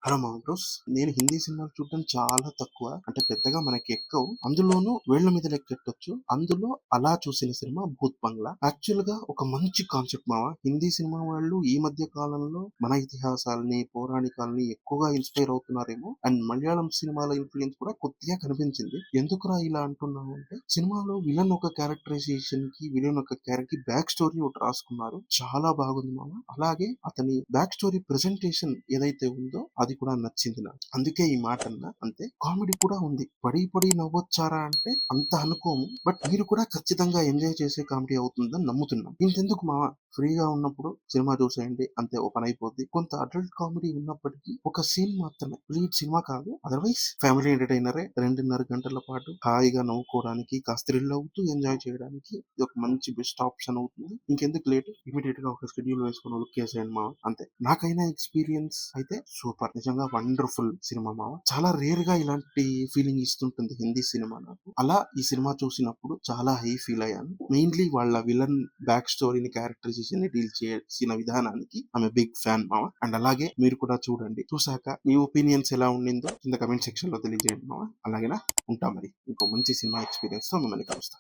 Hello మాంట్రోస్. నేను హిందీ సినిమాలు చూడటం చాలా తక్కువ. అంటే పెద్దగా మనకి ఎక్కవు. అందులోనూ వేళ్ళ మీద లెక్కెట్టొచ్చు. అందులో అలా చూసిన సినిమా 'భూత్ బంగ్లా'. యాక్చువల్‌గా ఒక మంచి కాన్సెప్ట్ మామ. హిందీ సినిమా వాళ్ళు ఈ మధ్య కాలంలో మన ఇతిహాసాల్ని, పౌరాణికాల్ని ఎక్కువగా ఇన్‌స్పైర్ అవుతున్నారేమో. అండ్ మలయాళం సినిమాల ఇన్‌ఫ్లూయెన్స్ కూడా కొద్దిగా కనిపించింది. ఎందుకురా ఇలా అంటున్నాను అంటే, సినిమాలో విలన్ ఒక క్యారెక్టరైజేషన్‌కి, విలన్ ఒక క్యారెక్టర్‌కి బ్యాక్ స్టోరీ ఒకటి రాసుకున్నారు. చాలా బాగుంది మామ. అలాగే అతని బ్యాక్ స్టోరీ ప్రెజెంటేషన్ ఏదైతే ఉందో అది కూడా నచ్చింది నాకు. అందుకే ఈ మాట అన్నా. అంతే. కామెడీ కూడా ఉంది. పడి పడి నవ్వొచ్చారా అంటే అంత అనుకోము. బట్ మీరు కూడా ఖచ్చితంగా ఎంజాయ్ చేసే కామెడీ అవుతుందని నమ్ముతున్నాం. ఇంతెందుకు మామ, ఫ్రీగా ఉన్నప్పుడు సినిమా చూసేయండి. అంతే, ఓ పని అయిపోద్ది. కొంత అడల్ట్ కామెడీ ఉన్నప్పటికీ ఒక సీన్ మాత్రమే. ప్లీజ్ సినిమా కాదు. అదర్వైజ్ ఫ్యామిలీ ఎంటర్టైనరే. 2:30 గంటల పాటు హాయిగా నవ్వుకోవడానికి, కాస్త థ్రిల్ అవుతూ ఎంజాయ్ చేయడానికి ఇది ఒక మంచి బెస్ట్ ఆప్షన్ అవుతుంది. ఇంకెందుకు లేట్, ఇమీడియట్ గా ఒక షెడ్యూల్ వేసుకొని ఉరికేసేయండి మామ. అంతే. నాకైనా ఎక్స్పీరియన్స్ అయితే సూపర్. నిజంగా వండర్ఫుల్ సినిమా మామ. చాలా రేర్ గా ఇలాంటి ఫీలింగ్ ఇస్తుంటుంది హిందీ సినిమా నాకు. అలా ఈ సినిమా చూసినప్పుడు చాలా హై ఫీల్ అయ్యాను. మెయిన్లీ వాళ్ళ విలన్ బ్యాక్ స్టోరీని, క్యారెక్టరైజేషన్ ని డీల్ చేసిన విధానానికి ఆమె బిగ్ ఫ్యాన్ మామ. అండ్ అలాగే మీరు కూడా చూడండి. చూసాక మీ ఒపీనియన్స్ ఎలా ఉండిందో కింద కమెంట్ సెక్షన్ లో తెలియజేయండి మామ. అలాగేనా, ఉంటా మరి. ఇంకో మంచి సినిమా ఎక్స్పీరియన్స్ తో మిమ్మల్ని కలుస్తా.